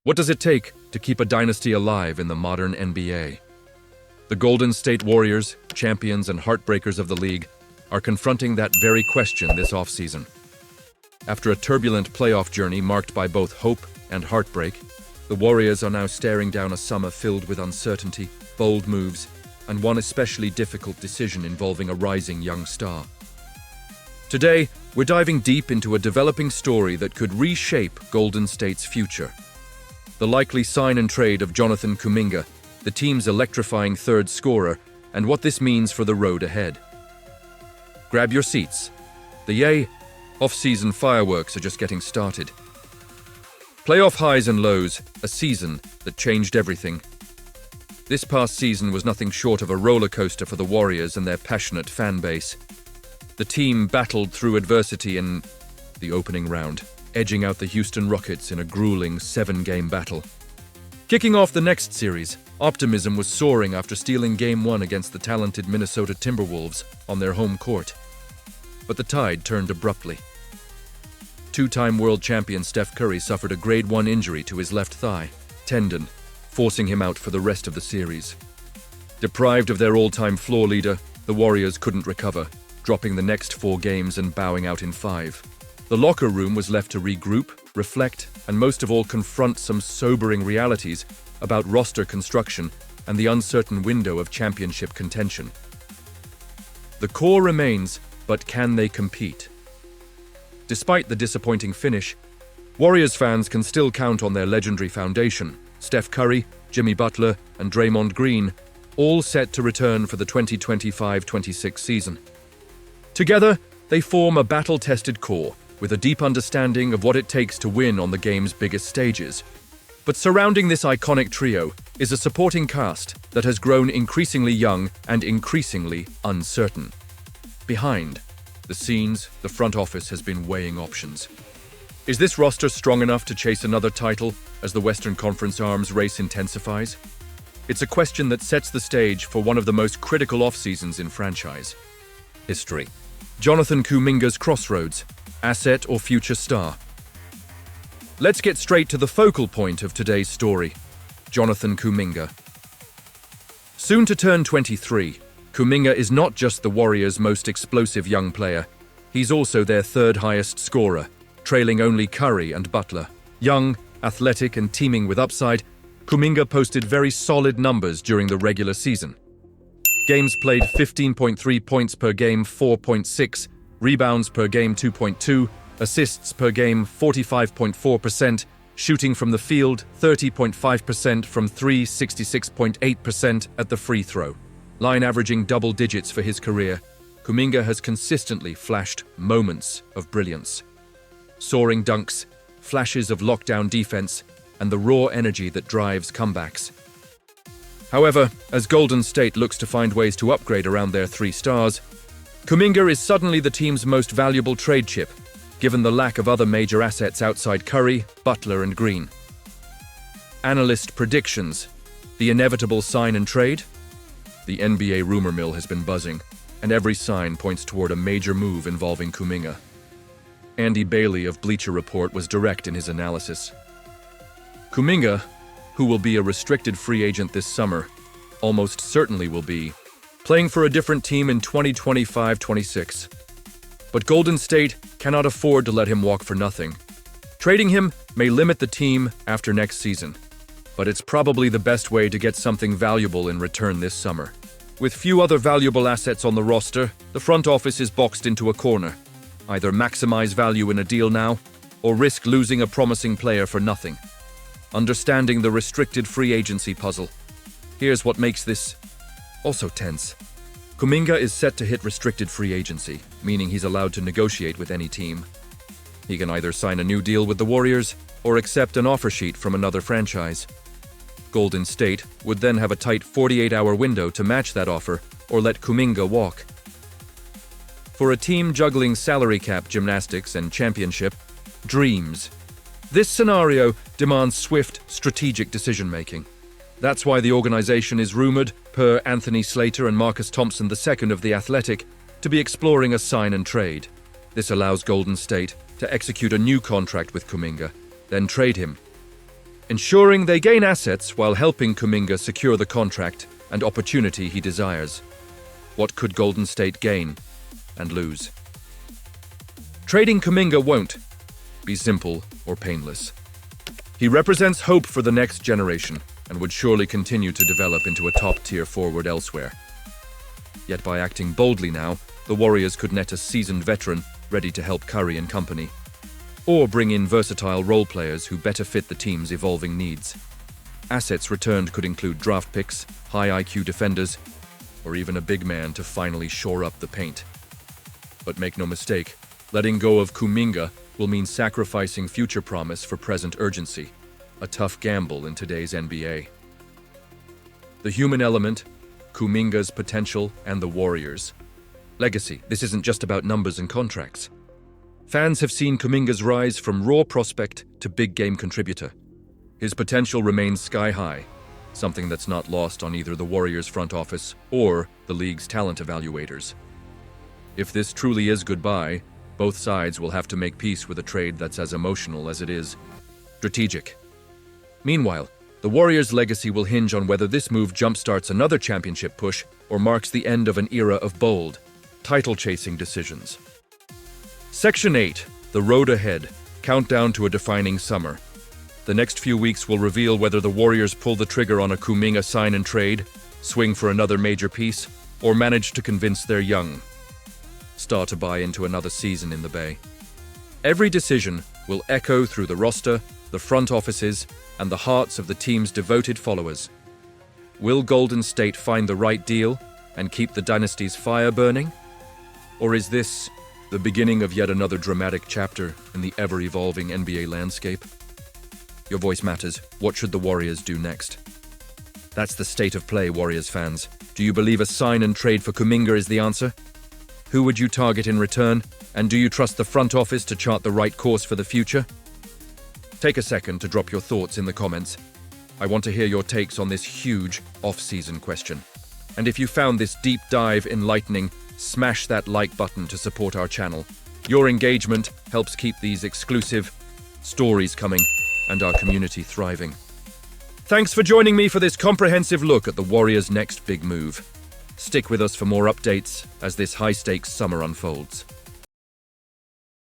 What does it take to keep a dynasty alive in the modern NBA? The Golden State Warriors, champions and heartbreakers of the league, are confronting that very question this offseason. After a turbulent playoff journey marked by both hope and heartbreak, the Warriors are now staring down a summer filled with uncertainty, bold moves, and one especially difficult decision involving a rising young star. Today, we're diving deep into a developing story that could reshape Golden State's future. The likely sign and trade of Jonathan Kuminga, the team's electrifying third scorer, and what this means for the road ahead. Grab your seats. The off-season fireworks are just getting started. Playoff highs and lows, a season that changed everything. This past season was nothing short of a roller coaster for the Warriors and their passionate fan base. The team battled through adversity in the opening round, edging out the Houston Rockets in a grueling 7-game battle. Kicking off the next series, optimism was soaring after stealing Game 1 against the talented Minnesota Timberwolves on their home court. But the tide turned abruptly. Two-time world champion Steph Curry suffered a grade 1 injury to his left thigh tendon, forcing him out for the rest of the series. Deprived of their all-time floor leader, the Warriors couldn't recover, dropping the next 4 games and bowing out in 5. The locker room was left to regroup, reflect, and most of all confront some sobering realities about roster construction and the uncertain window of championship contention. The core remains, but can they compete? Despite the disappointing finish, Warriors fans can still count on their legendary foundation: Steph Curry, Jimmy Butler, and Draymond Green, all set to return for the 2025-26 season. Together, they form a battle-tested core, with a deep understanding of what it takes to win on the game's biggest stages. But surrounding this iconic trio is a supporting cast that has grown increasingly young and increasingly uncertain. Behind the scenes, the front office has been weighing options. Is this roster strong enough to chase another title as the Western Conference arms race intensifies? It's a question that sets the stage for one of the most critical off-seasons in franchise history. Jonathan Kuminga's crossroads, asset or future star? Let's get straight to the focal point of today's story: Jonathan Kuminga. Soon to turn 23, Kuminga is not just the Warriors' most explosive young player, he's also their third highest scorer, trailing only Curry and Butler. Young, athletic, and teeming with upside, Kuminga posted very solid numbers during the regular season. Games played: 15.3 points per game, 4.6, rebounds per game, 2.2, assists per game, 45.4%, shooting from the field, 30.5% from 3, 66.8% at the free throw. Line averaging double digits for his career, Kuminga has consistently flashed moments of brilliance. Soaring dunks, flashes of lockdown defense, and the raw energy that drives comebacks. However, as Golden State looks to find ways to upgrade around their 3 stars, Kuminga is suddenly the team's most valuable trade chip, given the lack of other major assets outside Curry, Butler, and Green. Analyst predictions: the inevitable sign and trade? The NBA rumor mill has been buzzing, and every sign points toward a major move involving Kuminga. Andy Bailey of Bleacher Report was direct in his analysis. Kuminga, who will be a restricted free agent this summer, almost certainly will be playing for a different team in 2025-26. But Golden State cannot afford to let him walk for nothing. Trading him may limit the team after next season, but it's probably the best way to get something valuable in return this summer. With few other valuable assets on the roster, the front office is boxed into a corner. Either maximize value in a deal now, or risk losing a promising player for nothing. Understanding the restricted free agency puzzle, here's what makes this also tense. Kuminga is set to hit restricted free agency, meaning he's allowed to negotiate with any team. He can either sign a new deal with the Warriors or accept an offer sheet from another franchise. Golden State would then have a tight 48-hour window to match that offer or let Kuminga walk. For a team juggling salary cap gymnastics and championship dreams, this scenario demands swift, strategic decision-making. That's why the organization is rumored, per Anthony Slater and Marcus Thompson II of The Athletic, to be exploring a sign and trade. This allows Golden State to execute a new contract with Kuminga, then trade him. ensuring they gain assets while helping Kuminga secure the contract and opportunity he desires. What could Golden State gain and lose? Trading Kuminga won't be simple or painless. He represents hope for the next generation and would surely continue to develop into a top-tier forward elsewhere. Yet by acting boldly now, the Warriors could net a seasoned veteran ready to help Curry and company, or bring in versatile role players who better fit the team's evolving needs. Assets returned could include draft picks, high IQ defenders, or even a big man to finally shore up the paint. But make no mistake, letting go of Kuminga will mean sacrificing future promise for present urgency, a tough gamble in today's NBA. The human element, Kuminga's potential, and the Warriors' legacy. This isn't just about numbers and contracts. Fans have seen Kuminga's rise from raw prospect to big game contributor. His potential remains sky high, something that's not lost on either the Warriors' front office or the league's talent evaluators. If this truly is goodbye, both sides will have to make peace with a trade that's as emotional as it is strategic. Meanwhile, the Warriors' legacy will hinge on whether this move jumpstarts another championship push or marks the end of an era of bold, title-chasing decisions. Section 8, the road ahead, countdown to a defining summer. The next few weeks will reveal whether the Warriors pull the trigger on a Kuminga sign and trade, swing for another major piece, or manage to convince their young star to buy into another season in the Bay. Every decision will echo through the roster, the front offices, and the hearts of the team's devoted followers. Will Golden State find the right deal and keep the dynasty's fire burning? Or is this the beginning of yet another dramatic chapter in the ever-evolving NBA landscape? Your voice matters. What should the Warriors do next? That's the state of play, Warriors fans. Do you believe a sign and trade for Kuminga is the answer? Who would you target in return? And do you trust the front office to chart the right course for the future? Take a second to drop your thoughts in the comments. I want to hear your takes on this huge off-season question. And if you found this deep dive enlightening, smash that like button to support our channel. Your engagement helps keep these exclusive stories coming and our community thriving. Thanks for joining me for this comprehensive look at the Warriors' next big move. Stick with us for more updates as this high-stakes summer unfolds.